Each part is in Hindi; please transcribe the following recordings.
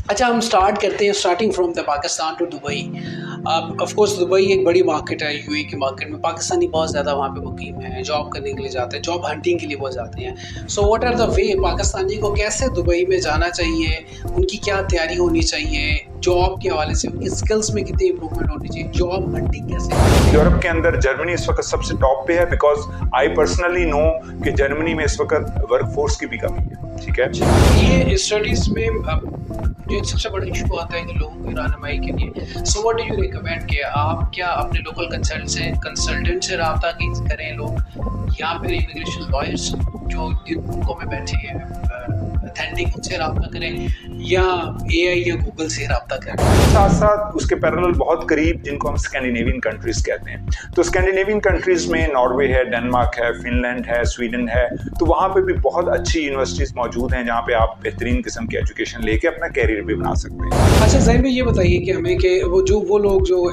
अच्छा, हम स्टार्ट करते हैं starting from the Pakistan to Dubai. Of course Dubai एक बड़ी मार्केट है, यूएई की मार्केट में पाकिस्तानी बहुत ज़्यादा वहाँ पे मुकीम हैं, जॉब करने के लिए जाते हैं, जॉब हंटिंग के लिए वो जाते हैं। So what are the way Pakistani को कैसे दुबई में जाना चाहिए, उनकी क्या तैयारी होनी चाहिए, जॉब के हवाले से उनकी स्किल्स में कितनी इंप्रूवमेंट होनी चाहिए, जॉब हंटिंग कैसे। यूरोप के अंदर जर्मनी इस वक्त सबसे टॉप पे है बिकॉज आई पर्सनली नो कि जर्मनी में इस वक्त वर्कफोर्स की भी कमी है। ठीक है, ये स्टडीज़ में जो सबसे बड़ा इशू आता है कि लोगों की रहनुमाई के लिए, so what do you recommend कि आप क्या अपने लोकल कंसल्टेंट से रब्ता करें लोग, या फिर इमिग्रेशन लॉयर्स जो जिन मुल्कों में बैठे हैं अथेंटिक उनसे रब्ता करें, या एआई या गूगल से रब्ता करें। साथ साथ उसके पैरेलल बहुत करीब जिनको हम स्कैंडिनेवियन कंट्रीज कहते हैं, तो स्कैंडिनेवियन कंट्रीज में नॉर्वे है, डेनमार्क है, फिनलैंड है, स्वीडन है, तो वहाँ पे भी बहुत अच्छी यूनिवर्सिटीज़ मौजूद हैं जहाँ पे आप बेहतरीन किस्म की एजुकेशन लेके अपना कैरियर भी बना सकते हैं। अच्छा ज़हीर भाई, ये बताइए कि हमें कि वो लोग जो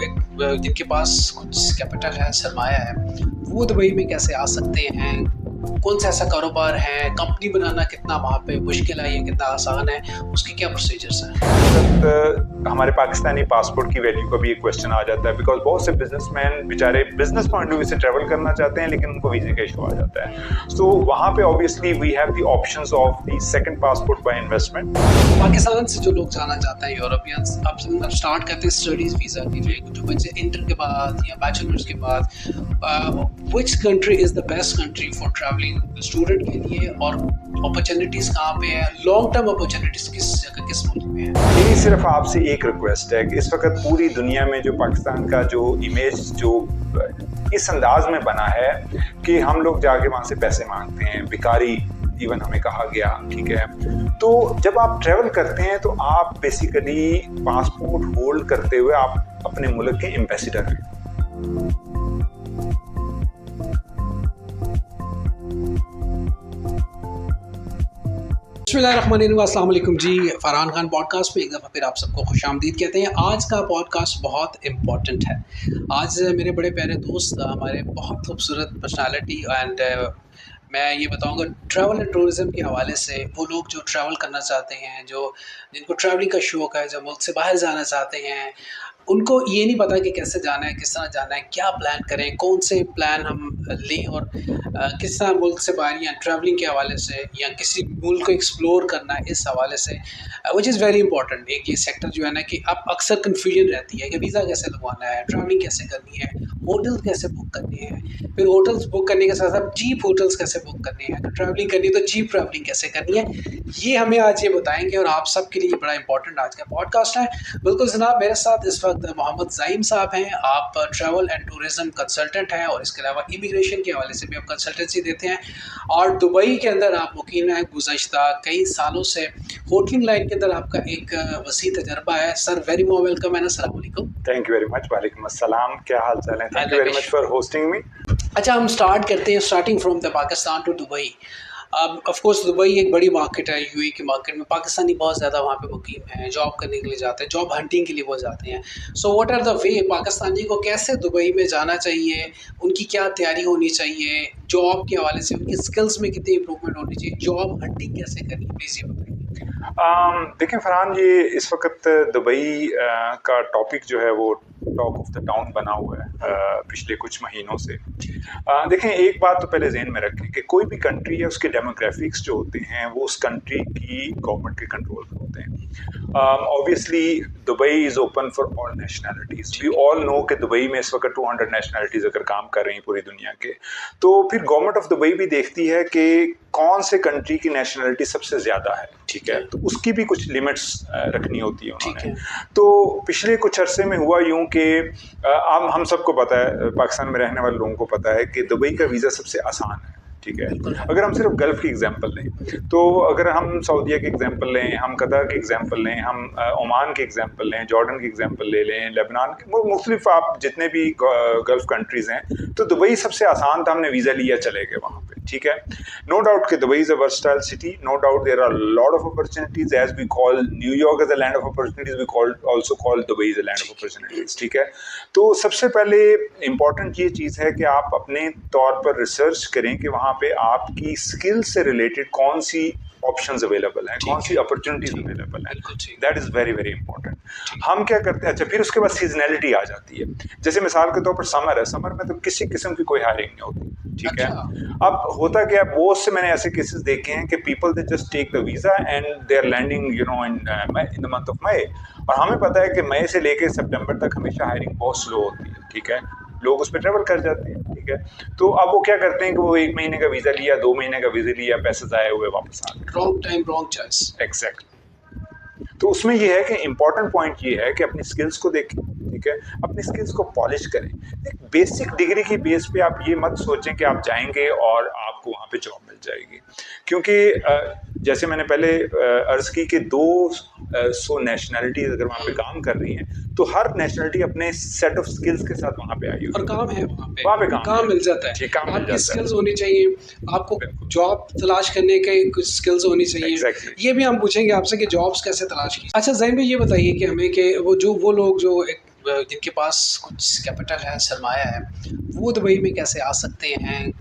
जिनके पास कुछ कैपिटल है, सरमाया है, वो दुबई में कैसे आ सकते हैं? कौन सा ऐसा कारोबार है, कंपनी बनाना कितना वहाँ पे मुश्किल है या कितना आसान है, उसके क्या प्रोसीजर्स हैं? हमारे पाकिस्तानी पासपोर्ट की वैल्यू का भी एक क्वेश्चन आ जाता है बिकॉज बहुत से बिजनेसमैन बेचारे बिजनेस पॉइंट ऑफ व्यू से ट्रैवल करना चाहते हैं लेकिन उनको वीजे का इशू आ जाता है। सो वहाँ पे obviously we have the options of the second passport by investment. Pakistan से जो लोग जाना चाहते हैं यूरोपियंस, अब स्टार्ट करते हैं स्टडीज़ वीज़ा के लिए, जो बच्चे इंटर के बाद या बैचलर्स के बाद, which country is the best country for travelling student के लिए, और अपॉर्चुनिटीज़ कहाँ पे है, लॉन्ग टर्म अपॉर्चुनिटीज़ किस जगह किस मुल्क में है? मेरी सिर्फ आपसे एक रिक्वेस्ट है कि इस वक्त पूरी दुनिया में जो पाकिस्तान का जो इमेज जो इस अंदाज में बना है कि हम लोग जाके वहाँ से पैसे मांगते हैं, भिखारी इवन हमें कहा गया। ठीक है, तो जब आप ट्रैवल करते हैं तो आप बेसिकली पासपोर्ट होल्ड करते हुए आप अपने मुल्क के एम्बेसडर हैं। बिस्मिल्लाहिर्रहमानिर्रहीम, अस्सलाम वालेकुम जी। फरहान खान पॉडकास्ट में एक दफ़ा फिर आप सबको खुशामदीद कहते हैं। आज का पॉडकास्ट बहुत इम्पोर्टेंट है। आज मेरे बड़े प्यारे दोस्त, हमारे बहुत खूबसूरत पर्सनालिटी, एंड मैं ये बताऊंगा ट्रैवल एंड टूरिज़म के हवाले से, वो लोग जो ट्रैवल करना चाहते हैं, जिनको ट्रैवलिंग का शौक़ है, जो मुल्क से बाहर जाना चाहते हैं, उनको ये नहीं पता कि कैसे जाना है, किस तरह जाना है, क्या प्लान करें, कौन से प्लान हम लें, और किस तरह मुल्क से बाहर या ट्रैवलिंग के हवाले से या किसी मुल्क को एक्सप्लोर करना है, इस हवाले से विच इज़ वेरी इंपॉर्टेंट। एक ये सेक्टर जो है ना, कि अब अक्सर कन्फ्यूजन रहती है कि वीज़ा कैसे लगवाना है, ट्रैवलिंग कैसे करनी है, होटल कैसे बुक करनी है, फिर होटल्स बुक करने के साथ साथ चीप होटल्स कैसे बुक करनी है, अगर ट्रैवलिंग करनी है तो चीप ट्रैवलिंग कैसे करनी है, ये हमें आज ये बताएंगे, और आप सब के लिए बड़ा इंपॉर्टेंट आज का पॉडकास्ट है। बिल्कुल जनाब, मेरे साथ इस वक्त मोहम्मद ज़हीम साहब हैं। आप ट्रैवल एंड टूरिज़म कंसल्टेंट हैं, और इसके अलावा इमिग्रेशन के हवाले से भी आप कंसल्टेंसी देते हैं, और दुबई के अंदर आप मुकीम हैं गुज़श्ता कई सालों से। होटलिंग लाइन के अंदर आपका एक वसी तजर्बा है। Sir, very most welcome and अस्सलाम वालेकुम। Thank you very much. वालेकुम अस्सलाम, क्या हाल चाल है? Thank you very much for hosting me. अच्छा, हम स्टार्ट करते हैं starting from the Pakistan to Dubai. Of course Dubai एक बड़ी मार्केट है, यूएई की मार्केट में पाकिस्तानी बहुत ज़्यादा वहाँ पे मुकीम हैं, जॉब करने के लिए जाते हैं, जॉब हंटिंग के लिए वो जाते हैं। So what are the way Pakistani को कैसे दुबई में जाना चाहिए, उनकी क्या तैयारी होनी चाहिए, जॉब के हवाले से उनकी स्किल्स में कितनी इंप्रूवमेंट होनी चाहिए, जॉब हंटिंग कैसे करनी, प्लीज़ ये बताइए। देखिए फरहान, ये इस वक्त दुबई का टॉपिक जो है वो टॉक ऑफ द टाउन बना हुआ है पिछले कुछ महीनों से। देखें, एक बात तो पहले ज़हन में रखें कि कोई भी कंट्री है, उसके डेमोग्राफिक्स जो होते हैं वो उस कंट्री की गवर्नमेंट के कंट्रोल में होते हैं। Obviously Dubai is open for all nationalities. We all know कि दुबई में इस वक्त 200 नेशनैलिटीज़ अगर काम कर रही हैं पूरी दुनिया के, तो फिर गवर्नमेंट ऑफ दुबई भी देखती है कि कौन से कंट्री की नेशनैलिटी सबसे ज़्यादा है। ठीक है, तो उसकी भी कुछ लिमिट्स रखनी होती है उन्होंने। तो पिछले कुछ अरसे में हुआ यूं कि हम सबको पता है, पाकिस्तान में रहने वाले लोगों को पता है कि दुबई का वीज़ा सबसे आसान है। ठीक है, अगर हम सिर्फ गल्फ़ की एग्जांपल लें, तो अगर हम सऊदीया की एग्जांपल लें, हम कतर की एग्जांपल लें, हम ओमान की एग्जांपल लें, जॉर्डन की एग्जांपल ले लें, लेबनान की, मुख्तलिफ आप जितने भी गल्फ़ कंट्रीज़ हैं, तो दुबई सबसे आसान था, हमने वीज़ा लिया, चले गए वहाँ पे। ठीक है, नो डाउट कि Dubai is a versatile city, no doubt there are lot of opportunities, as we call New York as a land of opportunities, we also call Dubai is a land of opportunities. ठीक है, तो सबसे पहले इम्पॉर्टेंट ये चीज़ है कि आप अपने तौर पर रिसर्च करें कि वहाँ पे आपकी स्किल से रिलेटेड कौन सी ऑप्शंस अवेलेबल हैं, कौन सी अपॉर्चुनिटीज अवेलेबल हैं, that is very very important. हम क्या करते हैं, अच्छा फिर उसके बाद सीजनैलिटी आ जाती है। जैसे मिसाल के तौर पर समर है, समर में तो किसी किस्म की कोई हायरिंग नहीं होती, ठीक है। अब होता क्या है, बहुत से मैंने ऐसे केसेस देखे हैं कि people they just take the visa and they are landing in the month of May, और हमें पता है कि मई से लेकर सितंबर तक हमेशा हायरिंग बहुत स्लो होती है, ठीक है। लोग उस पर ट्रेवल कर जाते हैं, ठीक है। तो अब वो क्या करते हैं कि वो 1 महीने का वीज़ा लिया, 2 महीने का वीज़ा लिया, पैसे ज़ाया हुए, वापस आ गए। Wrong time wrong choice. Exactly. तो उसमें ये है कि इम्पॉर्टेंट पॉइंट ये है कि अपनी स्किल्स को देखें, ठीक है, अपनी स्किल्स को पॉलिश करें। एक बेसिक डिग्री की बेस पे आप ये मत सोचें कि आप जाएंगे और आपको वहाँ पे जॉब मिल जाएगी, क्योंकि जैसे मैंने पहले अर्ज़ की कि 200 नेशनैलिटीज़ अगर वहाँ पे काम कर रही हैं, तो हर नेशनैलिटी अपने सेट ऑफ स्किल्स के साथ वहाँ पे आई हुई है, और काम है वहाँ पे काम मिल जाता है, आपकी स्किल्स होनी चाहिए, आपको जॉब तलाश करने के कुछ स्किल्स होनी चाहिए। ये भी हम पूछेंगे आपसे कि जॉब्स कैसे तलाश की। अच्छा ज़हीन भाई, ये बताइए कि हमें कि वो लोग जो जिनके पास कुछ कैपिटल है, सरमाया है, वो दुबई में कैसे आ सकते हैं?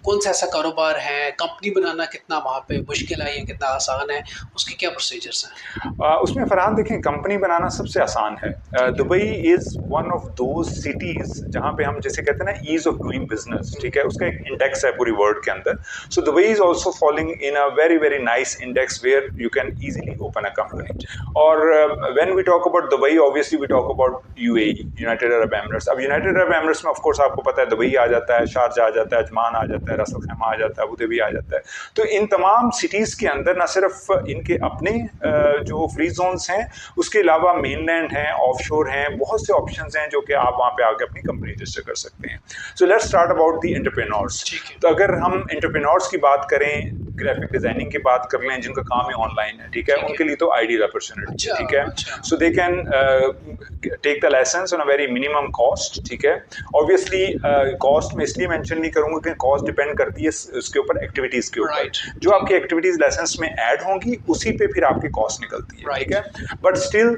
कौन सा ऐसा कारोबार है, कंपनी बनाना कितना वहाँ पे मुश्किल है या कितना आसान है, उसके क्या प्रोसीजर्स हैं? उसमें फरहान देखें, कंपनी बनाना सबसे आसान है। Dubai is one of those cities जहाँ पे हम जैसे कहते हैं ना ईज़ ऑफ डूइंग बिजनेस, ठीक है, उसका एक इंडेक्स है पूरी वर्ल्ड के अंदर। So Dubai is also following in a very very nice index where you can easily open a company. और when we talk about Dubai, obviously we talk about UAE, United Arab Emirates. अब यूनाइटेड अरब एमिरेट्स में ऑफ कोर्स आपको पता है दुबई आ जाता है, शारजा आ जाता है, अजमान आ जाता है, रसल खैमा आ जाता है, अबू धाबी आ जाता है। तो इन तमाम सिटीज़ के अंदर न सिर्फ इनके अपने जो फ्री जोन्स हैं, उसके अलावा मेनलैंड हैं, ऑफशोर हैं, बहुत से ऑप्शंस हैं जो कि आप वहाँ पे आके अपनी कंपनी रजिस्टर कर सकते हैं। So let's start about the entrepreneurs. तो अगर हम एंटरप्रेन्योर्स की बात करें, ग्राफिक डिजाइनिंग की बात कर लें, जिनका काम ही ऑनलाइन है, ठीक है, उनके लिए तो आइडियल अपॉर्चुनिटी है, ठीक है। So they can take the license on a very minimum cost, ठीक है। ऑब्वियसली कॉस्ट में इसलिए मेंशन नहीं करूंगा कि कॉस्ट डिपेंड करती है उसके ऊपर, एक्टिविटीज के ऊपर। जो आपकी एक्टिविटीज लाइसेंस में ऐड होंगी उसी पे फिर आपकी कॉस्ट निकलती है, ठीक है। But still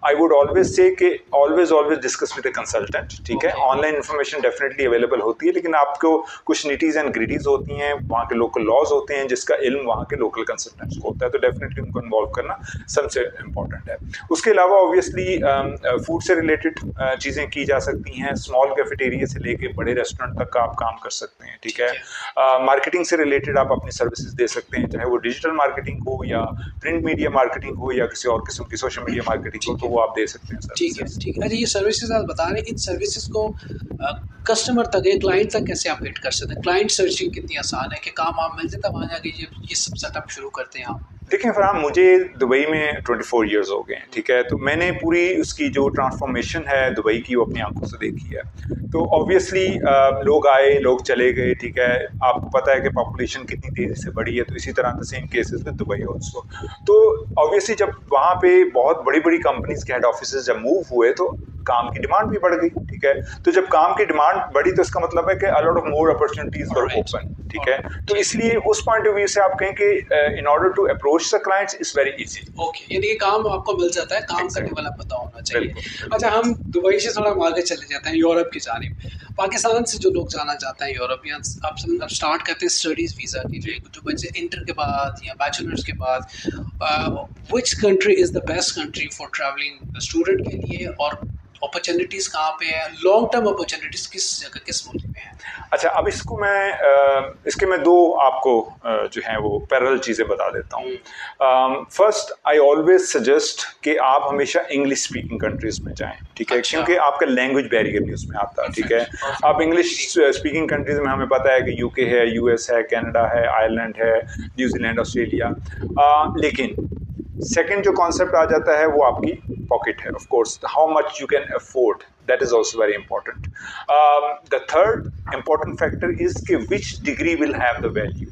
I would always say कि always discuss with the consultant, ठीक है। ऑनलाइन इन्फॉर्मेशन डेफिनेटली अवेलेबल होती है, लेकिन आपको कुछ नीटीज एंड ग्रिडीज होती हैं, वहाँ के लोकल लॉज होते हैं, जिसका इल्म वहाँ के लोकल कंसल्टेंट्स को होता है, तो डेफिनेटली उनको इन्वॉल्व करना सबसे इम्पॉर्टेंट है। उसके अलावा ऑब्वियसली फूड से रिलेटेड चीज़ें की जा सकती हैं, स्मॉल कैफेटेरिया से लेके बड़े रेस्टोरेंट तक का आप काम कर सकते हैं, ठीक है। मार्केटिंग से रिलेटेड आप अपनी सर्विसेज दे सकते हैं, चाहे वो डिजिटल मार्केटिंग हो या प्रिंट मीडिया मार्केटिंग हो या किसी और किस्म की सोशल मीडिया मार्केटिंग हो, तो वो आप दे सकते हैं। ठीक है, ठीक है। अच्छा, ये सर्विसेज आप बता रहे हैं, इन सर्विसेज को कस्टमर तक, एक क्लाइंट तक कैसे आप हिट कर सकते हैं? क्लाइंट सर्चिंग कितनी आसान है कि काम आप मिल जाता है वहाँ जाके ये सब सेटअप शुरू करते हैं आप? देखिए फरहान, मुझे दुबई में 24 इयर्स हो गए हैं, ठीक है। तो मैंने पूरी उसकी जो ट्रांसफॉर्मेशन है दुबई की, वो अपनी आंखों से देखी है। तो ऑब्वियसली लोग आए, लोग चले गए, ठीक है। आपको पता है कि पॉपुलेशन कितनी तेज़ी से बढ़ी है, तो इसी तरह the same cases with Dubai also. तो ऑब्वियसली जब वहाँ पे बहुत बड़ी बड़ी कंपनीज के हेड ऑफिस जब मूव हुए, तो काम की डिमांड भी बढ़ गई, ठीक है। तो जब काम की डिमांड बढ़ी, तो इसका मतलब है कि a lot of more opportunities were open, ठीक है। तो इसलिए उस पॉइंट ऑफ व्यू से आप कहें कि in order to approach the clients is very easy. Okay, यानी कि काम आपको मिल जाता है, काम करने वाला पता होना चाहिए। अच्छा, हम दुबई से थोड़ा आगे चले जाते हैं यूरोप की जानिब। पाकिस्तान से जो लोग जाना चाहते हैं यूरोपियंस, अब स्टार्ट करते हैं स्टडीज़ वीज़ा के लिए, जो बच्चे इंटर के बाद या बैचलर्स के बाद, which country is the best country for travelling student के लिए, और अपॉर्चुनिटीज़ कहाँ पे है, लॉन्ग टर्म अपॉर्चुनिटीज़ किस जगह, किस मुल्क में है? अच्छा, अब इसके मैं दो आपको जो हैं वो पैरेलल चीज़ें बता देता हूँ। फर्स्ट, आई ऑलवेज सजेस्ट कि आप हमेशा इंग्लिश स्पीकिंग कंट्रीज़ में जाएं, ठीक है। क्योंकि आपका लैंग्वेज बैरियर नहीं उसमें आता, ठीक है। आप इंग्लिश स्पीकिंग कंट्रीज़ में, हमें पता है कि यूके है, यूएस है, कनाडा है, आयरलैंड है, न्यूजीलैंड, ऑस्ट्रेलिया। लेकिन सेकंड जो कॉन्सेप्ट आ जाता है वो आपकी पॉकेट है, of course, how much you can afford, that is also very important. The third important factor is कि which degree will have the value.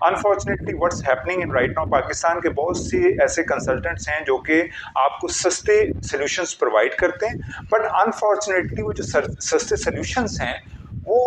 Unfortunately, what's happening in right now, Pakistan के बहुत से ऐसे कंसल्टेंट्स हैं जो कि आपको सस्ते सॉल्यूशंस प्रोवाइड करते हैं, बट अनफॉर्चुनेटली वो जो सस्ते सॉल्यूशंस हैं वो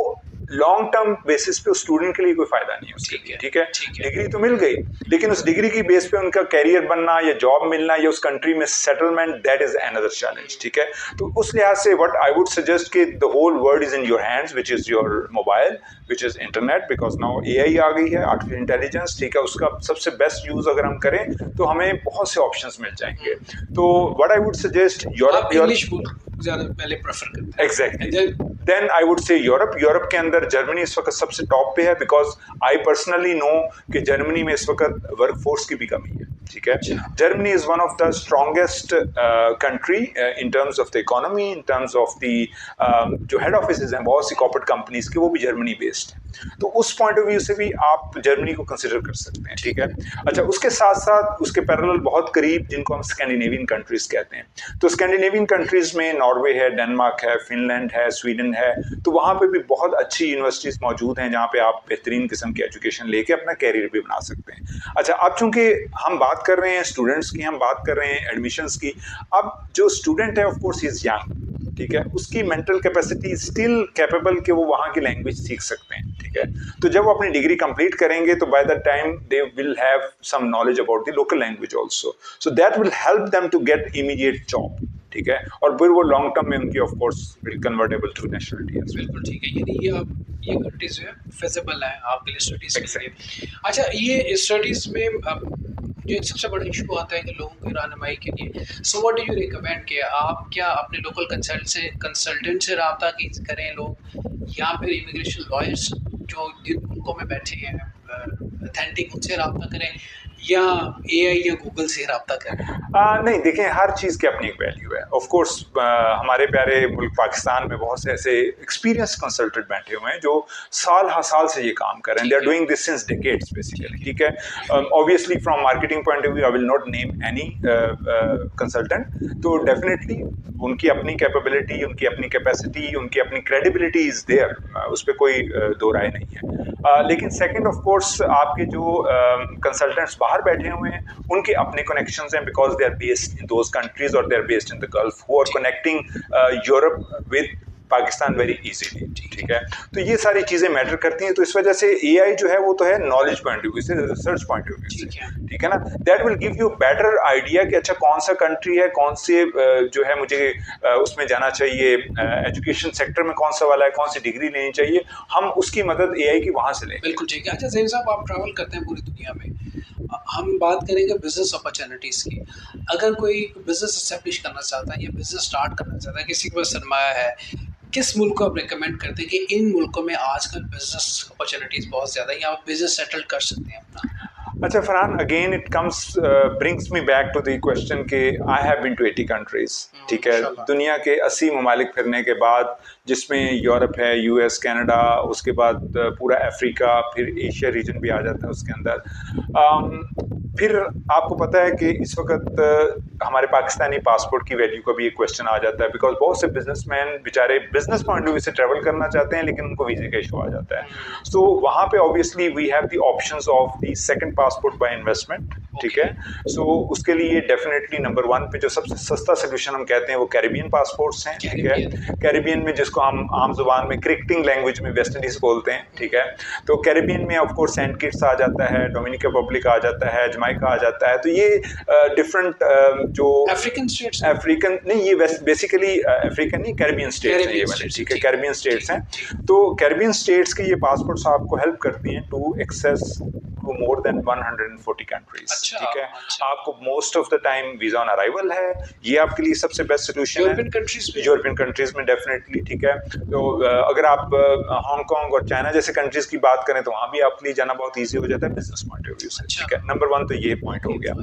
लॉन्ग टर्म बेसिस पे उस स्टूडेंट के लिए कोई फायदा नहीं है उसके लिए, ठीक है। डिग्री तो मिल गई, लेकिन उस डिग्री की बेस पे उनका कैरियर बनना या जॉब मिलना या उस कंट्री में settlement, that is another challenge, ठीक है। तो उस लिहाज से व्हाट आई वुड सजेस्ट कि the whole world is in your hands, which is your mobile, which is internet, because now AI आ गई है, आर्टिफिशियल इंटेलिजेंस, ठीक है। उसका सबसे बेस्ट यूज अगर हम करें तो हमें बहुत से ऑप्शंस मिल जाएंगे। तो what I would suggest, Europe, English book ज़्यादा पहले प्रेफर करते हैं। Exactly, then I would say Europe के अंदर जर्मनी इस वक्त सबसे टॉप पे है, बिकॉज आई पर्सनली नो कि जर्मनी में इस वक्त वर्कफोर्स की भी कमी है, ठीक है। Germany is one of the strongest country in terms of the economy, in terms of the जो हेड ऑफिस हैं बहुत सी कॉर्पोरेट कंपनीज के, वो भी जर्मनी बेस्ड है। तो उस पॉइंट ऑफ व्यू से भी आप जर्मनी को कंसिडर कर सकते हैं, ठीक है। अच्छा, उसके साथ साथ उसके पैरेलल बहुत करीब जिनको हम स्कैंडिनेवियन कंट्रीज कहते हैं, तो स्कैंडिनेवियन कंट्रीज में नॉर्वे है, डेनमार्क है, फिनलैंड है, स्वीडन है, तो वहाँ पे भी बहुत अच्छी यूनिवर्सिटीज मौजूद हैं जहाँ पे आप बेहतरीन किस्म की एजुकेशन लेके अपना कैरियर भी बना सकते हैं। अच्छा, अब चूंकि हम बात कर रहे हैं स्टूडेंट्स की, हम बात कर रहे हैं एडमिशन्स की, अब जो स्टूडेंट है of course he is young, ठीक है, उसकी मेंटल कैपेसिटी स्टिल कैपेबल कि वो वहाँ की लैंग्वेज सीख सकते हैं, ठीक है। तो जब वो अपनी डिग्री कंप्लीट करेंगे तो by the time they will have some knowledge about the local language also, so that will help them to get immediate job, ठीक है। और फिर वो लॉन्ग टर्म में उनकी of course will convertible to nationality. बिल्कुल ठीक है, यानी ये कंट्रीज जो है फिजिबल है आपके लिए स्टडीज के लिए। अच्छा, ये स्टडीज में जो सबसे बड़ा इशू आता है कि लोगों की रहनुमाई के लिए, so what do you recommend कि आप क्या अपने लोकल कंसल्टेंट से रब्ता करें लोग, या फिर इमिग्रेशन लॉयर्स जो जिन मुल्कों में बैठे हैं अथेंटिक, उनसे रब्ता करें, या एआई या गूगल से रब्ता करें? नहीं, देखें, हर चीज़ की अपनी एक वैल्यू है। ऑफ कोर्स हमारे प्यारे मुल्क पाकिस्तान में बहुत से ऐसे एक्सपीरियंस कंसल्टेंट बैठे हुए हैं जो साल हर साल से ये काम कर रहे हैं, they are doing this since decades basically, ठीक है। Obviously from marketing point of view I will not name any consultant, तो डेफिनेटली उनकी अपनी कैपेबिलिटी, उनकी अपनी कैपेसिटी, उनकी अपनी क्रेडिबिलिटी इज देयर, उस पर कोई दो राय नहीं है। लेकिन सेकंड ऑफ कोर्स आपके जो कंसल्टेंट्स बाहर बैठे हुए हैं उनके अपने कनेक्शंस हैं, because they are based in those countries और they are based in the gulf, who are connecting Europe with Pakistan very easily, ठीक है। तो ये सारी चीज़ें मैटर करती हैं। तो इस वजह से एआई जो है वो तो है नॉलेज पॉइंट ऑफ व्यू से, रिसर्च पॉइंट ऑफ व्यू से, ठीक है ना। That will give you better idea कि अच्छा कौन सा कंट्री है, कौन से जो है मुझे उसमें जाना चाहिए, एजुकेशन सेक्टर में कौन सा वाला है, कौन सी डिग्री लेनी चाहिए, हम उसकी मदद एआई की वहाँ से लें। बिल्कुल ठीक है। अच्छा ज़हीर साहब, आप ट्रैवल करते हैं पूरी दुनिया में, हम बात करेंगे बिजनेस अपॉर्चुनिटीज़ की। अगर कोई बिजनेस एस्टेब्लिश करना चाहता है या बिजनेस स्टार्ट करना चाहता है, किसी के पास सरमाया है, किस मुल्क को आप रिकमेंड करते हैं कि इन मुल्कों में आजकल बिजनेस अपॉर्चुनिटीज़ बहुत ज़्यादा है, या आप बिजनेस सेटल कर सकते हैं अपना? अच्छा Farhan, again it comes brings me back to the question कि I have been to 80 countries, ठीक है। दुनिया के 80 ममालिक फिरने के बाद, जिसमें यूरोप है, यूएस, कनाडा, उसके बाद पूरा अफ्रीका, फिर एशिया रीजन भी आ जाता है उसके अंदर। फिर आपको पता है कि इस वक्त हमारे पाकिस्तानी पासपोर्ट की वैल्यू का भी एक क्वेश्चन आ जाता है, बिकॉज बहुत से बिजनेसमैन बेचारे बिजनेस पॉइंट ऑफ व्यू से ट्रैवल करना चाहते हैं लेकिन उनको वीज़े का इशू आ जाता है। सो वहाँ पे obviously we have the options of the second passport by investment, ठीक है। सो उसके लिए डेफिनेटली नंबर 1 पे जो सबसे सस्ता सोल्यूशन हम कहते हैं वो कैरिबियन पासपोर्ट्स हैं, ठीक है। कैरिबियन में जिसको हम आम जुबान में क्रिकेटिंग लैंग्वेज में वेस्ट इंडीज बोलते हैं, ठीक है। तो कैरिबियन में ऑफ कोर्स सेंट किट्स आ जाता है, डोमिनिकन रिपब्लिक आ जाता है, जमाइका आ जाता है। तो ये डिफरेंट जो अफ्रीकन स्टेट्स, अफ्रीकन नहीं, ये बेसिकली अफ्रीकन नहीं, कैरिबियन स्टेट्स हैं ये वाले, ठीक है, कैरिबियन स्टेट्स हैं। तो कैरिबियन स्टेट्स के ये पासपोर्ट्स आपको हेल्प करती हैं to access to more than 140 countries, ठीक है। आपको most of the time visa on arrival है, ये आपके लिए सबसे बेस्ट सोल्यूशन है यूरोपियन कंट्रीज में डेफिनेटली, ठीक है। तो अगर आप हांगकांग और चाइना जैसे कंट्रीज की बात करें तो वहाँ भी आपके लिए जाना बहुत ईजी हो जाता है बिजनेस पॉइंट ऑफ व्यू से, ठीक है। नंबर 1 तो ये पॉइंट हो गया।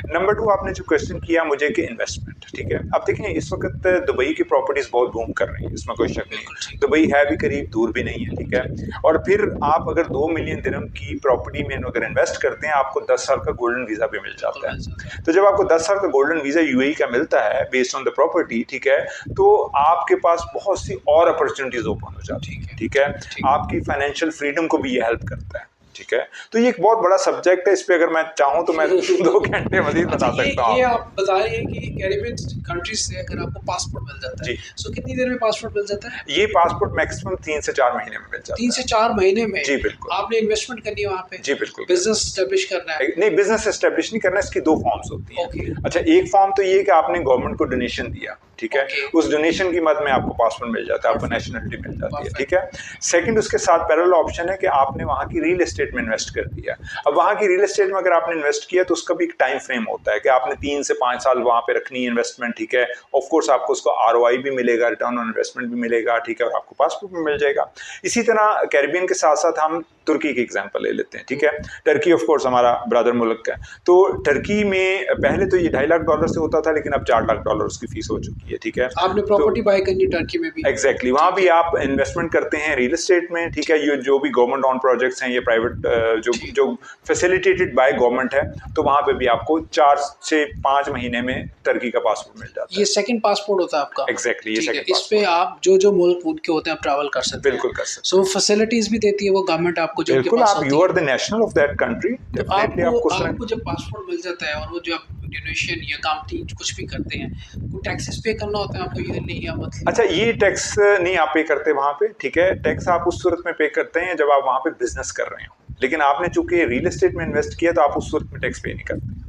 नंबर 2, आपने जो क्वेश्चन किया मुझे कि इन्वेस्टमेंट, ठीक है। अब देखें, इस वक्त दुबई की प्रॉपर्टीज बहुत बूम कर रही है, इसमें कोई शक नहीं। दुबई है भी करीब, दूर भी नहीं है, ठीक है। और फिर आप अगर 2 मिलियन दिरहम की प्रॉपर्टी में अगर इन्वेस्ट करते हैं, आपको 10 साल का गोल्डन वीजा भी मिल जाता है। तो जब आपको 10 साल का गोल्डन वीजा यूएई का मिलता है बेस्ड ऑन द प्रॉपर्टी, ठीक है, तो आपके पास बहुत सी और अपॉर्चुनिटीज ओपन हो जाती है, ठीक है। आपकी फाइनेंशियल फ्रीडम को भी ये हेल्प करता है। ठीक है। तो ये एक बहुत बड़ा सब्जेक्ट है, इस पे अगर मैं चाहूँ तो मैं 2 घंटे मज़ीद बता सकता हूँ। ये आप बता रहे हैं कि कैरिबियन कंट्रीज से अगर आपको पासपोर्ट मिल जाता है, जी। सो कितनी देर में पासपोर्ट मिल जाता है? ये पासपोर्ट मैक्सिमम 3 से 4 महीने में मिल जाता 3 है। से 4 महीने में? जी, बिल्कुल। आपने इन्वेस्टमेंट करनी है वहाँ पे? जी, बिल्कुल। बिज़नेस एस्टेब्लिश करना है? नहीं, बिज़नेस एस्टेब्लिश नहीं करना, इसकी 2 फॉर्म्स होती हैं। ओके। अच्छा, एक फॉर्म तो ये है कि आपने गवर्नमेंट को डोनेशन दिया, ठीक है? ओके। उस डोनेशन की मद में आपको पासपोर्ट मिल जाता है, आपको परफेक्ट। नेशनलिटी मिल जाती है, परफेक्ट। ठीक है? सेकंड, उसके साथ पैरेलल ऑप्शन है कि आपने वहाँ की रियल एस्टेट में इन्वेस्ट कर दिया। अब वहाँ की रियल एस्टेट में अगर आपने इन्वेस्ट किया तो उसका भी एक टाइम फ्रेम होता है कि आपने 3 से 5 साल वहाँ पे रखनी है इन्वेस्टमेंट, ठीक है? ऑफ कोर्स आपको उसको आरओआई भी मिलेगा, रिटर्न ऑन इन्वेस्टमेंट भी मिलेगा, ठीक है? और आपको पासपोर्ट भी मिल जाएगा। इसी तरह कैरिबियन के साथ-साथ हम तुर्की की एग्जांपल ले लेते हैं, ठीक है? टर्की ऑफ कोर्स हमारा ब्रदर मुल्क है। तो टर्की में पहले तो ये $2.5 लाख से होता था, लेकिन अब $4 लाख उसकी फीस हो चुकी है, ठीक है? आपने प्रॉपर्टी बाय करनी टर्की में भी? एग्जैक्टली, वहाँ भी आप इन्वेस्टमेंट करते हैं रियल एस्टेट में, ठीक है? ये जो भी गवर्नमेंट ऑन प्रोजेक्ट्स हैं, ये प्राइवेट जो फैसिलिटेटेड बाय गवर्नमेंट है, तो वहाँ पे भी आपको 4 से 5 महीने में टर्की का पासपोर्ट मिल जाता है। ये सेकंड पासपोर्ट होता है आपका? एग्जैक्टली, ये सेकंड इस पे आप जो मुल्क के होते हैं आप ट्रैवल कर सकते हैं? बिल्कुल कर सकते हैं। सो फैसिलिटीज भी देती है वो गवर्नमेंट आपको जो बिल्कुल, आप you are the national of that country, definitely आपको जब पासपोर्ट मिल जाता है और वो जो आप डोनेशन या काम कुछ भी करते हैं, वो टैक्सेस पे करना होता है आपको ईयरली या मंथली? अच्छा, ये टैक्स नहीं आप पे करते वहाँ पे, ठीक है? टैक्स आप उस सूरत में पे करते हैं जब आप वहाँ पे बिजनेस कर रहे हो, लेकिन आपने चूंकि रियल एस्टेट में इन्वेस्ट किया तो आप उस सूरत में टैक्स पे नहीं करते।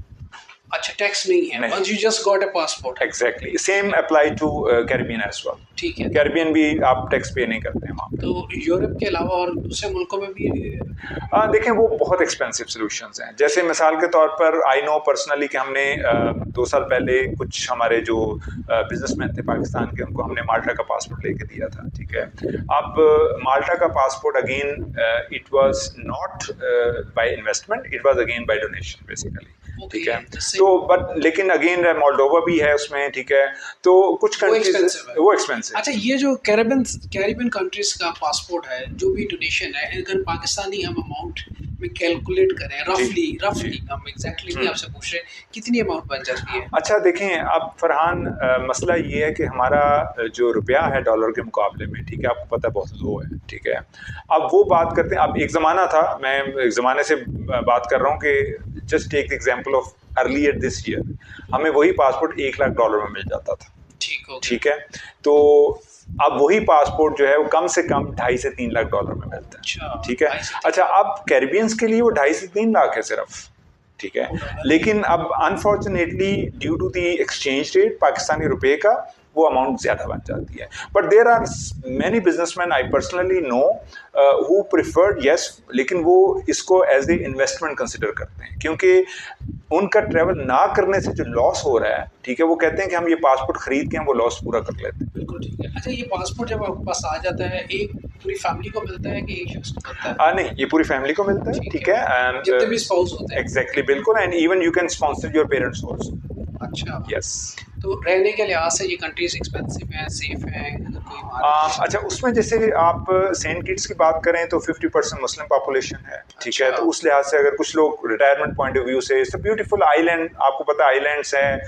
अच्छा, टैक्स नहीं है once you just got a passport? Exactly, same apply to Caribbean as well. ठीक है। कैरिबियन भी आप टैक्स पे नहीं करते हैं वहाँ पे। तो यूरोप के अलावा और दूसरे मुल्कों में भी देखें, वो बहुत एक्सपेंसिव सॉल्यूशंस हैं। जैसे मिसाल के तौर पर आई नो पर्सनली कि हमने 2 साल पहले कुछ हमारे जो बिजनेसमैन थे पाकिस्तान के, उनको हमने माल्टा का पासपोर्ट लेके दिया था, ठीक है? अब माल्टा का passport again it was not by investment, it was again by donation basically, ठीक है? तो बट लेकिन अगेन मोल्डोवा भी है उसमें, ठीक है? तो कुछ कंट्रीज वो एक्सपेंसिव। अच्छा, ये जो कैरिबियन कंट्रीज का पासपोर्ट है, जो भी डोनेशन है, अगर पाकिस्तानी हम अमाउंट में कैलकुलेट करें रफली हम एग्जैक्टली नहीं आपसे पूछ रहे, कितनी अमाउंट बन जाती है? अच्छा देखें, अब फरहान मसला ये है कि हमारा जो रुपया है डॉलर के मुकाबले में, ठीक है, आपको पता है बहुत लो है, ठीक है? अब वो बात करते हैं, अब एक ज़माना था, मैं एक ज़माने से बात कर रहा हूँ कि just take the example of earlier this year, हमें वही पासपोर्ट $1 लाख में मिल जाता था, ठीक है? तो अब वही पासपोर्ट जो है वो कम से कम $2.5 से $3 लाख में मिलता है, ठीक है? अच्छा, अब कैरिबियंस के लिए वो 2.5 से 3 लाख है सिर्फ, ठीक है? लेकिन अब unfortunately due to the exchange rate Pakistani रुपए का वो अमाउंट ज़्यादा बन जाती है। But there are many businessman I personally know who preferred, yes, लेकिन वो इसको एज ए इन्वेस्टमेंट कंसिडर करते हैं, क्योंकि उनका ट्रैवल ना करने से जो लॉस हो रहा है, ठीक है, वो कहते हैं कि हम ये पासपोर्ट खरीद के हम वो लॉस पूरा कर लेते हैं। बिल्कुल ठीक है। अच्छा, ये पासपोर्ट जब आपके पास आ जाता है, एक पूरी फैमिली को मिलता है कि एक शख्स को मिलता है? नहीं, ये पूरी फैमिली को मिलता है, ठीक है? एंड जितने भी स्पाउस होते हैं? एग्जैक्टली, बिल्कुल, and even you can sponsor your parents also. अच्छा, यस। तो रहने के लिहाज से ये कंट्रीज एक्सपेंसिव हैं, सेफ हैं, कोई अच्छा, उसमें जैसे आप सेंट किट्स की बात करें तो 50% मुस्लिम पॉपुलेशन है, ठीक है? तो उस लिहाज से अगर कुछ लोग रिटायरमेंट पॉइंट ऑफ व्यू से, इट्स अ ब्यूटीफुल आइलैंड, आपको पता है आइलैंड्स हैं,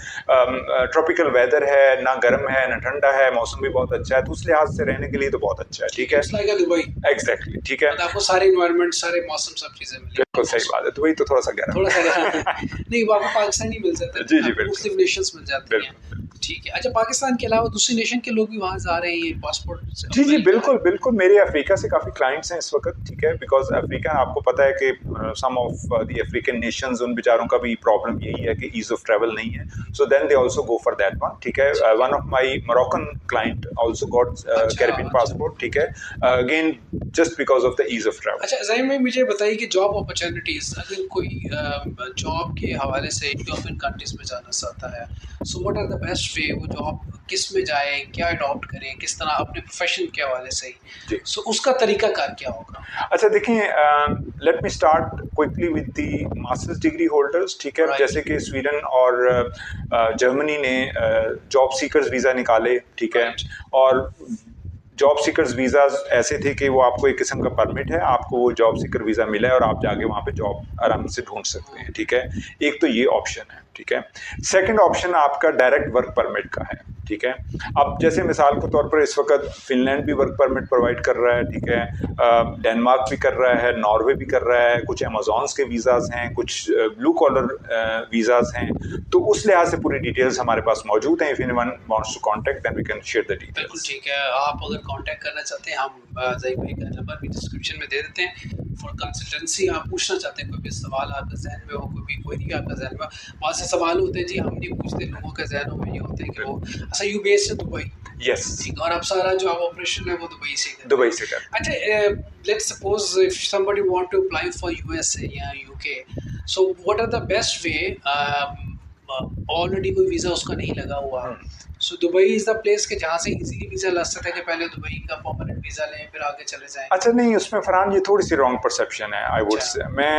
ट्रॉपिकल वेदर है, ना गर्म है ना ठंडा है, मौसम भी बहुत अच्छा है, तो उस लिहाज से रहने के लिए तो बहुत अच्छा है, ठीक है? It's like Dubai. एग्जैक्टली, ठीक है? आपको सारे एनवायरनमेंट, सारे मौसम, सब चीजें मिलेंगी। बिल्कुल सही बात है, दुबई तो थोड़ा सा गर्म, थोड़ा सा नहीं, वो आपको पाकिस्तानी मिल जाता है, जी बिल्कुल, मुस्लिम नेशंस मिल जाते हैं, ठीक है? अच्छा, पाकिस्तान के अलावा दूसरी नेशन के लोग भी वहाँ जा रहे हैं ये पासपोर्ट से? जी बिल्कुल बिल्कुल, मेरे अफ्रीका से काफ़ी क्लाइंट्स हैं इस वक्त, ठीक है? बिकॉज अफ्रीका, आपको पता है कि सम ऑफ द अफ्रीकन नेशंस, उन बेचारों का भी प्रॉब्लम यही है कि ईज ऑफ ट्रैवल नहीं है, so then they also go for that one, ठीक है? One of my Moroccan client also got Caribbean passport, ठीक है? Again just because of the ease of travel. अच्छा ज़हीम भाई, मुझे बताइए कि जॉब अपॉर्चुनिटीज़, अगर कोई जॉब के हवाले से यूरोपियन कंट्रीज में जाना चाहता है, so what are the best way, वो जॉब किस में जाए, क्या अडॉप्ट करें, किस तरह अपने प्रोफेशन के हवाले से ही, सो उसका तरीका कार क्या होगा? अच्छा देखें, let me start quickly with the masters degree holders, ठीक है? जैसे कि स्वीडन और जर्मनी ने जॉब सीकर्स वीज़ा निकाले, ठीक है? और जॉब सीकर्स वीज़ा ऐसे थे कि वो आपको एक किस्म का परमिट है, आपको वो जॉब सीकर वीज़ा मिला है और आप जाके वहाँ पे जॉब आराम से ढूंढ सकते हैं, ठीक है? एक तो ये ऑप्शन है, ठीक है। सेकंड ऑप्शन आपका डायरेक्ट वर्क परमिट का है, ठीक है। अब जैसे मिसाल के तौर पर इस वक्त फिनलैंड भी वर्क परमिट प्रोवाइड कर रहा है, ठीक है, डेनमार्क भी कर रहा है, नॉर्वे भी कर रहा है, कुछ अमेजॉन्स के वीज़ाज हैं, कुछ ब्लू कॉलर वीज़ाज हैं। तो उस लिहाज से पूरी डिटेल्स हमारे पास मौजूद हैं। If anyone wants to contact then we can share the details. बिल्कुल ठीक है, आप अगर कांटेक्ट करना चाहते हैं, हम ज़ही भाई का नंबर भी डिस्क्रिप्शन में दे देते हैं। फॉर कंसल्टेंसी आप पूछना चाहते हैं, कोई भी सवाल आपके जहन में हो, कोई भी क्वेरी आपका जहन में, बहुत से सवाल होते हैं जी हम नहीं पूछते, लोगों के जहनों में ये होता है कि वो अच्छा यू बेस्ड है दुबई, यस, ठीक, और अब सारा जो आप ऑपरेशन है वो दुबई से कर दुबई से कर। अच्छा, let's suppose if somebody want to apply for USA या UK, so what are the best way, already कोई वीज़ा उसका नहीं लगा हुआ, सो दुबई इज़ द प्लेस के जहाँ से इजीली वीज़ा लग सकता है कि पहले दुबई का परमानेंट वीज़ा लें फिर आगे चले जाएं। अच्छा नहीं, उसमें फरहान ये थोड़ी सी रॉन्ग परसेप्शन है आई वुड से। मैं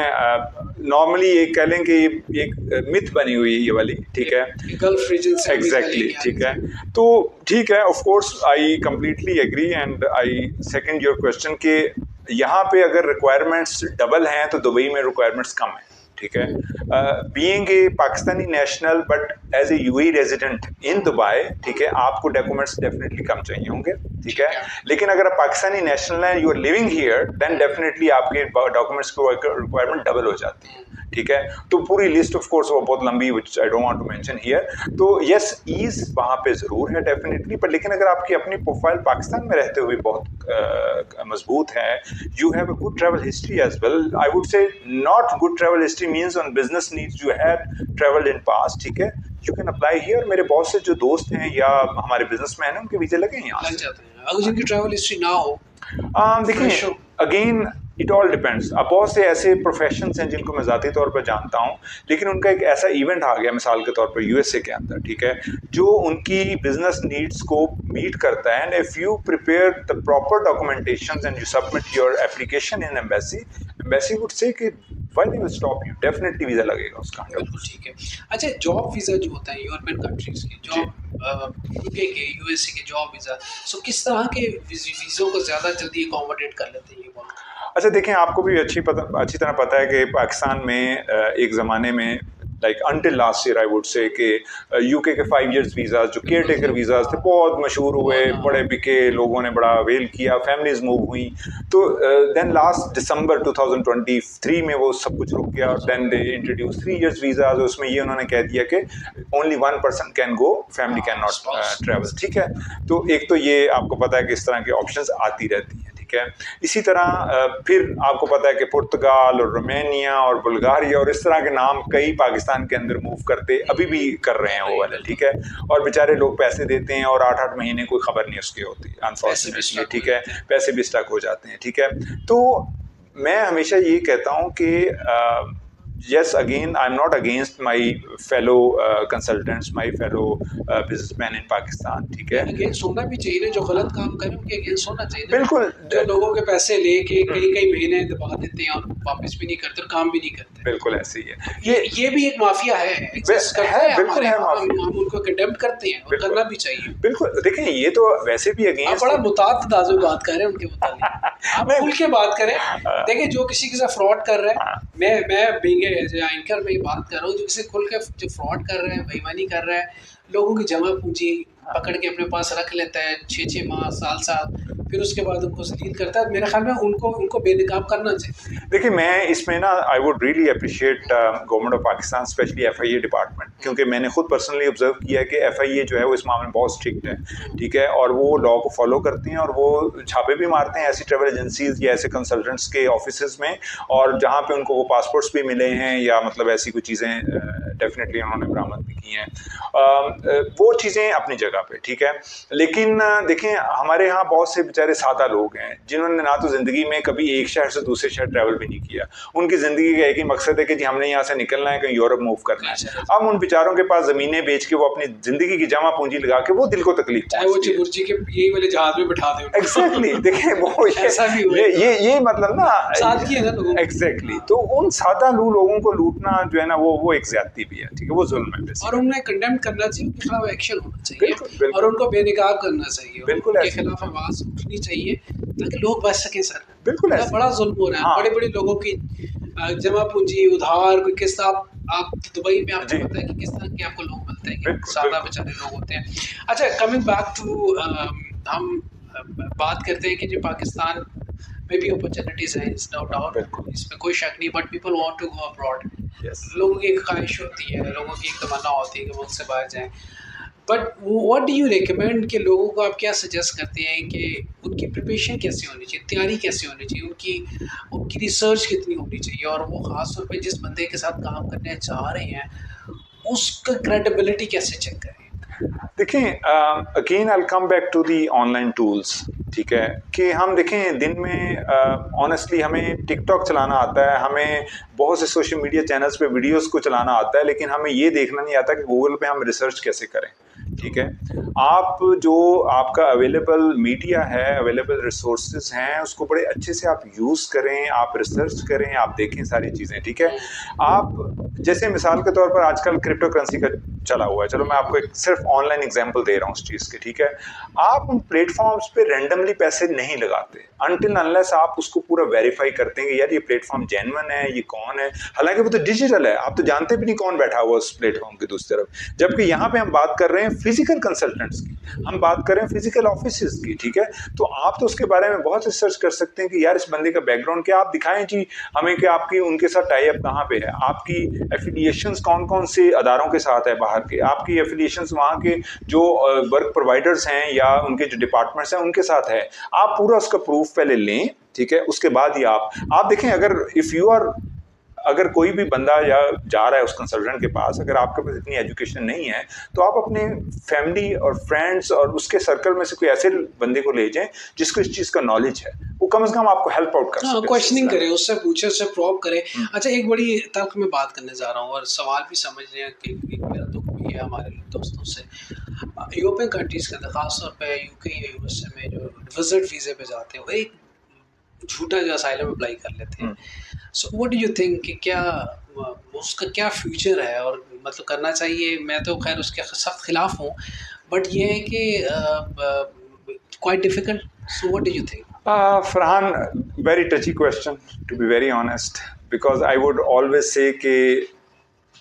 नॉर्मली ये कह लें कि एक मिथ बनी हुई है ये वाली, ठीक है, गल्फ रीजन से एग्जैक्टली, ठीक है। तो ठीक है, of course I completely agree and I second your question कि यहाँ पे अगर रिक्वायरमेंट्स डबल हैं तो दुबई में रिक्वायरमेंट्स कम हैं, ठीक है। Being a Pakistani national but as a UAE resident in Dubai, ठीक है, आपको डॉक्यूमेंट्स डेफिनेटली कम चाहिए होंगे, ठीक है। लेकिन अगर आप पाकिस्तानी नेशनल हैं, you are living here, then definitely आपके डॉक्यूमेंट्स की रिक्वायरमेंट डबल हो जाती है, ठीक है। तो पूरी लिस्ट ऑफ कोर्स वो बहुत लंबी, which I don't want to mention here. तो यस, ईज वहाँ पे ज़रूर है डेफिनेटली, पर लेकिन अगर आपकी अपनी प्रोफाइल पाकिस्तान में रहते हुए बहुत मजबूत है, you have a good travel history as well, I would say not good travel history means on business needs you have travelled in past, ठीक है, यू कैन अप्लाई हियर। मेरे बहुत से जो दोस्त हैं या हमारे बिजनेसमैन हैं, उनके वीज़े लगे हैं यहाँ लग जाते हैं अगर जिनकी ट्रैवल हिस्ट्री ना हो। देखिए अगेन इट ऑल डिपेंड्स। अब बहुत से ऐसे प्रोफेशंस हैं जिनको मैं ज़ाती तौर पर जानता हूँ, लेकिन उनका एक ऐसा इवेंट आ गया मिसाल के तौर पर यूएसए के अंदर, ठीक है, जो उनकी बिजनेस नीड्स को मीट करता है। And if you prepare the proper documentation and you submit your application in embassy would say कि why they will stop you, definitely visa लगेगा उसका। बिल्कुल ठीक है। अच्छा, जॉब वीज़ा जो होता है यूरोपियन कंट्रीज़ के, जॉब यूके के, यूएसए के जॉब वीज़ा, सो किस तरह के वीज़ों को ज़्यादा जल्दी अकोमोडेट कर लेते हैं ये बात? अच्छा देखें, आपको भी अच्छी तरह पता है कि पाकिस्तान में एक ज़माने में like until last year I would say कि यूके के 5 इयर्स वीज़ाज जो केयर टेकर वीज़ाज थे बहुत मशहूर हुए, बड़े बिके, लोगों ने बड़ा वेल किया, फैमिलीज मूव हुई। तो देन लास्ट दिसंबर 2023 में वो सब कुछ रुक गया और then they introduce 3 years visas. उसमें ये उन्होंने कह दिया कि only 1 person can go, family can not travel, ठीक है। तो एक तो ये आपको पता है कि इस तरह के ऑप्शंस आती रहती हैं, ठीक है। इसी तरह फिर आपको पता है कि पुर्तगाल और रोमानिया और बुल्गारिया और इस तरह के नाम कई पाकिस्तान के अंदर मूव करते अभी भी कर रहे हैं वो वाले, ठीक है। और बेचारे लोग पैसे देते हैं और 8-8 महीने कोई खबर नहीं उसकी होती, अनफॉर्चुनेटली, ठीक है, पैसे भी स्टक हो जाते हैं, ठीक है। तो मैं हमेशा ये कहता हूँ कि yes, again I'm not against my fellow consultants, my fellow businessmen in Pakistan, ठीक है। अगेंस्ट होना भी चाहिए ना, जो गलत काम करें उनके अगेंस्ट होना चाहिए। बिल्कुल, जो लोगों के पैसे लेके कई महीने दबा देते हैं और वापस भी नहीं करते और काम भी नहीं करते, बिल्कुल ऐसे ही है। ये भी एक माफिया है, एग्जिस्ट करता है, बिल्कुल है माफिया। हम उनको कंडेम करते हैं और करना भी चाहिए। बिल्कुल, देखें ये तो वैसे भी अगेंस्ट, आप बड़ा मुताद बात कर रहे हैं उनके मुताबिक, आप खुल के बात करें। देखिए जो किसी के साथ फ्रॉड कर रहा है, मैं बीइंग एंकर में बात कर रहा हूँ, जो किसी खुल के जो फ्रॉड कर रहे हैं, बेईमानी कर रहा है, लोगों की जमा पूंजी पकड़ के अपने पास रख लेता है 6-6 माह, साल, फिर उसके बाद उनको जलील करता है, मेरे ख्याल में उनको बेनकाब करना चाहिए। देखिए मैं इसमें ना I would really appreciate government of Pakistan, specially FIA department, क्योंकि मैंने खुद पर्सनली ऑब्जर्व किया है कि एफआईए जो है वो इस मामले में बहुत स्ट्रिक्ट है, ठीक है, और वो लॉ को फॉलो करते हैं और वो छापे भी मारते हैं ऐसी ट्रेवल एजेंसीज या ऐसे कंसल्टेंट्स के ऑफिस में, और जहाँ पे उनको वो पासपोर्ट्स भी मिले हैं या मतलब ऐसी कुछ चीज़ें डेफिनेटली उन्होंने बरामद भी की हैं, वो चीज़ें अपनी जगह पे, ठीक है। लेकिन देखें हमारे यहाँ बहुत से बेचारे सादा लोग हैं जिन्होंने ना तो ज़िंदगी में कभी एक शहर से दूसरे शहर ट्रैवल भी नहीं किया, उनकी ज़िंदगी का एक ही मकसद है कि जी हमने यहाँ से निकलना है, कहीं यूरोप मूव करना है। अब उन बेचारों के पास ज़मीनें बेच के वो अपनी ज़िंदगी की जमा पूंजी लगा के वो दिल को तकलीफ, चाहे वो चिबुर्जी के यही वाले जहाज में बैठा दें, एग्जैक्टली, देखें वो ऐसा भी ये मतलब ना सादगी है ना लोगों, एग्जैक्टली। तो उन सादा लोगों को लूटना जो है ना वो एक ज्यादती भी है, ठीक है, वो जुल्म है और उन्हें कंडेम करना चाहिए, उनके खिलाफ एक्शन होना चाहिए और उनको बेनकाब करना चाहिए, बिल्कुल उनके खिलाफ आवाज उठनी चाहिए ताकि लोग बच सकें। सर बिल्कुल बड़ा जुल्म हो रहा है, बड़े बड़े लोगों की जमा पूंजी, उधार, कोई किस्त, आप आप दुबई में आपको जी, पता है कि किस तरह के आपको लोग मिलते हैं, कि बिल्कुल, सादा बिल्कुल। बेचारे लोग होते हैं। अच्छा, कमिंग बैक टू हम बात करते हैं कि जो पाकिस्तान में भी अपॉर्चुनिटीज़ हैं, इट्स नो डाउट, बिल्कुल, इसमें कोई शक नहीं, but people want to go abroad. Yes. लोगों की एक ख्वाहिश होती है, लोगों की एक तमन्ना होती है कि मुल्क से बाहर जाएँ। But what do you recommend कि लोगों को आप क्या सजेस्ट करते हैं कि उनकी प्रिपरेशन कैसी होनी चाहिए, तैयारी कैसी होनी चाहिए, उनकी उनकी रिसर्च कितनी होनी चाहिए, और वो ख़ास तौर पे जिस बंदे के साथ काम करने जा रहे हैं, उसका क्रेडिबिलिटी कैसे चेक करें? देखिए, again I will come back to the online tools, ठीक है? कि हम देखें दिन में ऑनेस्टली हमें टिकटॉक चलाना आता है, हमें बहुत से सोशल मीडिया चैनल्स पे वीडियोस को चलाना आता है, लेकिन हमें ये देखना नहीं आता कि गूगल पे हम रिसर्च कैसे करें, ठीक है? आप जो आपका अवेलेबल मीडिया है, अवेलेबल रिसोर्सेज हैं, उसको बड़े अच्छे से आप यूज़ करें, आप रिसर्च करें, आप देखें सारी चीज़ें, ठीक है? आप जैसे मिसाल के तौर पर आजकल क्रिप्टो करेंसी का चला हुआ है, चलो मैं आपको एक सिर्फ ऑनलाइन एग्जांपल दे रहा हूँ उस चीज़ के, ठीक है? आप उन प्लेटफॉर्म्स पे रैंडमली पैसे नहीं लगाते अनटिल अनलेस आप उसको पूरा वेरीफाई करते हैं कि यार ये प्लेटफॉर्म जेन्युइन है, ये कौन है। हालांकि वो तो डिजिटल है, आप तो जानते भी नहीं कौन बैठा हुआ उस प्लेटफॉर्म की दूसरी तरफ। जबकि यहाँ पे हम बात कर रहे हैं फिजिकल कंसल्टेंट्स की, हम बात कर रहे हैं फिजिकल ऑफिस की, ठीक है? तो आप तो उसके बारे में बहुत रिसर्च कर सकते हैं कि यार इस बंदे का बैकग्राउंड क्या, आप दिखाएं जी हमें कि आपकी उनके साथ टाई अप कहाँ पे है, आपकी एफिलिएशंस कौन कौन से अदारों के साथ है बाहर के, आपकी एफिलिएशंस वहाँ के जो वर्क प्रोवाइडर्स हैं या उनके जो डिपार्टमेंट्स हैं उनके साथ है। आप पूरा उसका प्रूफ पहले लें, ठीक है? उसके बाद ही आप देखें, अगर इफ़ यू आर, अगर कोई भी बंदा या जा रहा है उस कंसल्टेंट के पास, अगर आपके पास इतनी एजुकेशन नहीं है, तो आप अपने फैमिली और फ्रेंड्स और उसके सर्कल में से कोई ऐसे बंदे को ले जाएं जिसको इस चीज़ का नॉलेज है, वो कम से कम आपको हेल्प आउट कर हाँ, सके। क्वेश्चनिंग करें, उससे पूछे, उससे प्रोब करें। अच्छा, एक बड़ी तल्ख़ मैं बात करने जा रहा हूँ और सवाल भी समझ रहे हैं कि एक मेरा दुःख भी है हमारे दोस्तों से। यूरोपियन कंट्रीज़ के अंदर, ख़ास तौर पे यूके या यूएसए में, जो विज़िट वीज़े पे जाते हैं, वो एक झूठा जो असाइलम अप्लाई कर लेते हैं। So what do you think कि क्या उसका क्या फ्यूचर है, और मतलब करना चाहिए? मैं तो खैर उसके सख्त खिलाफ हूँ, बट ये है कि quite difficult. So what do you think? Farhan, very touchy question, to be very honest, because I would always say कि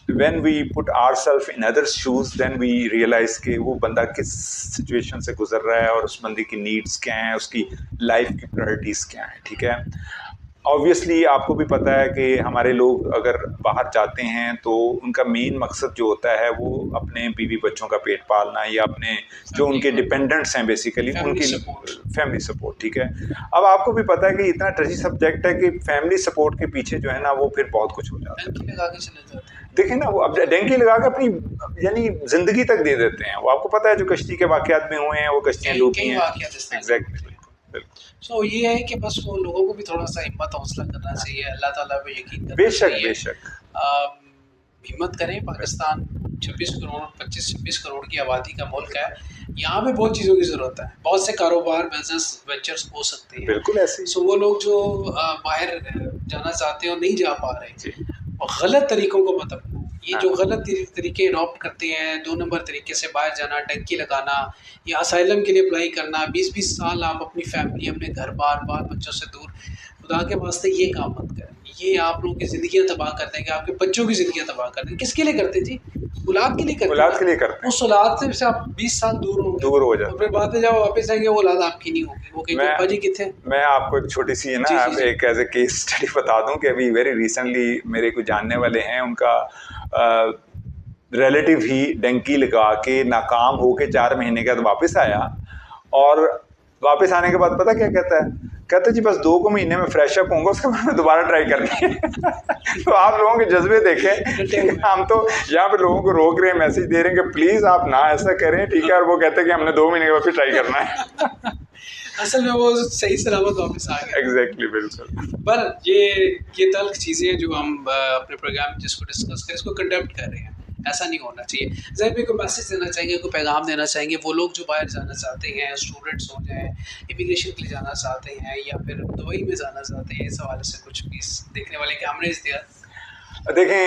when we put ourselves in others' shoes, then we realize कि वो बंदा किस सिचुएशन से गुजर रहा है और उस बंदे की नीड्स क्या हैं, उसकी लाइफ की प्रायोरिटीज़ क्या हैं, ठीक है? ऑब्वियसली आपको भी पता है कि हमारे लोग अगर बाहर जाते हैं तो उनका मेन मकसद जो होता है वो अपने बीवी बच्चों का पेट पालना या अपने जो उनके डिपेंडेंट्स हैं बेसिकली उनकी फैमिली सपोर्ट, ठीक है? अब आपको भी पता है कि इतना टची सब्जेक्ट है कि फैमिली सपोर्ट के पीछे जो है ना वो फिर बहुत कुछ हो जाता है। डंकी लगा के चले जाते हैं। देखें ना, वो अब डंकी लगा के अपनी यानी जिंदगी तक दे देते हैं। वो आपको पता है जो कश्ती के वाकयात में हुए हैं, वो कश्तियाँ डूबी हैं। एग्जैक्टली, सो ये है कि बस वो लोगों को भी थोड़ा-सा हिम्मत हौसला करना चाहिए, अल्लाह ताला पे यकीन करना बेशक चाहिए। बेशक। हिम्मत करें, पाकिस्तान 26 करोड़ 25-26 करोड़ की आबादी का मुल्क है। यहाँ पे बहुत चीज़ों की ज़रूरत है, बहुत से कारोबार, बिज़नेस वेंचर्स हो सकते हैं। बिल्कुल ऐसे ही। सो वो लोग जो बाहर जाना चाहते हैं और नहीं जा पा रहे, जी। और गलत तरीकों को मत अपनाएं। ये जो हाँ। गलत तरीके अडॉप्ट करते हैं, 2 नंबर तरीके से बाहर जाना, डंकी लगाना या असाइलम के लिए अप्लाई करना, 20-20 साल आप अपनी फैमिली, अपने घर-बार, बाल-बच्चों से दूर, खुदा के वास्ते ये काम मत करें। ये आप लोगों की ज़िंदगियाँ तबाह कर देंगे, आपके बच्चों की ज़िंदगियाँ तबाह कर देंगे। किसके लिए करते हैं जी? औलाद के लिए करते हैं। औलाद के लिए करते हैं। उस औलाद से आप 20 साल दूर होंगे, दूर हो और जाते फिर बाद में जब वापस आएँगे वो औलाद आपकी नहीं होगी। वो कहेंगे अब्बा जी किथे? मैं आपको एक छोटी सी है ना, जी, जी, अब जी। एक एज ए केस स्टडी बता दूं कि अभी वेरी रिसेंटली मेरे कुछ जानने वाले हैं, उनका रिलेटिव ही डंकी लगा के नाकाम होके 4 महीने के बाद वापस आया, और वापस आने के बाद पता क्या कहता है? कहते जी बस 2 महीने में फ्रेश अप होऊंगा, उसके बाद में दोबारा ट्राई करनी है। तो आप लोगों के जज्बे देखें। हम तो यहाँ पे लोगों को रोक रहे हैं, मैसेज दे रहे हैं कि प्लीज आप ना ऐसा करें, ठीक है? और वो कहते हैं कि हमने 2 महीने के बाद फिर ट्राई करना है। असल में वो सही सलामत वापस आ गया। एग्जैक्टली, बिल्कुल। पर ये तल्ख चीज़ें हैं जो हम अपने प्रोग्राम में जिसको डिस्कस करें, इसको कंडक्ट कर रहे हैं। ऐसा नहीं होना चाहिए। ज़ाहिर है कोई मैसेज देना चाहेंगे, कोई पैगाम देना चाहेंगे, वो लोग जो बाहर जाना चाहते हैं, स्टूडेंट्स हो जाएँ, इमिग्रेशन के लिए जाना चाहते हैं या फिर दुबई में जाना चाहते हैं, इस हवाले से कुछ प्लीज़ देखने वाले कैमरेज़ दिया। देखें,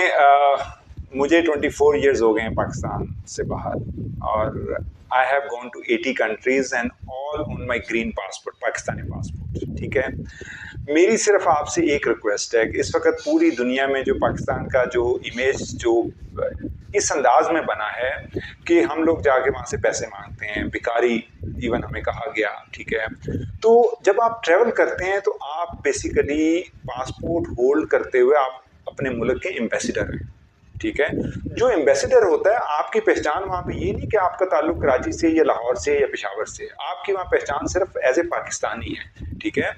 मुझे 24 इयर्स हो गए हैं पाकिस्तान से बाहर, और I have gone to 80 countries and all on my green passport, Pakistani passport, ठीक है। मेरी सिर्फ आपसे एक रिक्वेस्ट है कि इस वक्त पूरी दुनिया में जो पाकिस्तान का जो इमेज जो इस अंदाज में बना है कि हम लोग जाके वहाँ से पैसे मांगते हैं, भिखारी इवन हमें कहा गया, ठीक है। तो जब आप ट्रैवल करते हैं तो आप बेसिकली पासपोर्ट होल्ड करते हुए आप अपने मुल्क के एम्बेसडर हैं, ठीक है। जो एम्बेसडर होता है, आपकी पहचान वहाँ पे ये नहीं कि आपका ताल्लुक कराची से या लाहौर से या पेशावर से, आपकी वहाँ पहचान सिर्फ एज ए पाकिस्तानी है, ठीक है।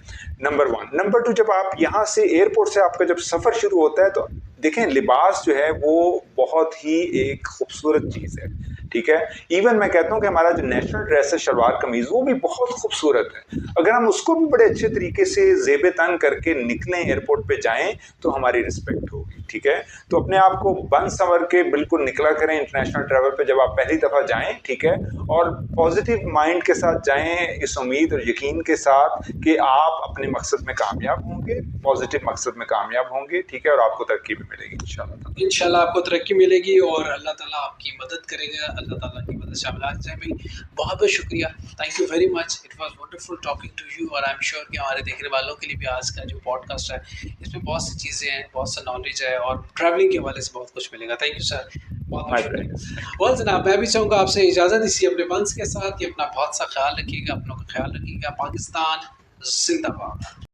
नंबर 1। नंबर 2, जब आप यहाँ से एयरपोर्ट से आपका जब सफ़र शुरू होता है तो देखें लिबास जो है वो बहुत ही एक खूबसूरत चीज़ है, ठीक है। इवन मैं कहता हूँ कि हमारा जो नेशनल ड्रेस है शलवार कमीज़ वो भी बहुत खूबसूरत है। अगर हम उसको भी बड़े अच्छे तरीके से ज़ेब तन करके निकलें, एयरपोर्ट पे जाएं तो हमारी रिस्पेक्ट होगी, ठीक है। तो अपने आप को बन संवर के बिल्कुल निकला करें इंटरनेशनल ट्रैवल पे जब आप पहली दफ़ा जाएं, ठीक है। और पॉजिटिव माइंड के साथ जाएं, इस उम्मीद और यकीन के साथ कि आप अपने मकसद में कामयाब होंगे, पॉजिटिव मकसद में कामयाब होंगे, ठीक है। और आपको तरक्की भी मिलेगी इंशाल्लाह। इंशाल्लाह आपको तरक्की मिलेगी और अल्लाह ताला आपकी मदद करेगा। अल्लाह ताला की मदद शामिल आज भाई बहुत बहुत शुक्रिया, thank you very much. It was wonderful talking to you और आई एम श्योर कि हमारे देखने वालों के लिए भी आज का जो पॉडकास्ट है इसमें बहुत सी चीज़ें हैं, बहुत सा नॉलेज है और ट्रैवलिंग के हवाले से बहुत कुछ मिलेगा। थैंक यू सर, बहुत बहुत शुक्रिया। वेल जनाब, मैं भी चाहूँगा आपसे इजाज़त इसी अपने वंश के साथ कि अपना बहुत सा ख्याल रखिएगा, अपनों का ख्याल रखिएगा। पाकिस्तान जिंदाबाद।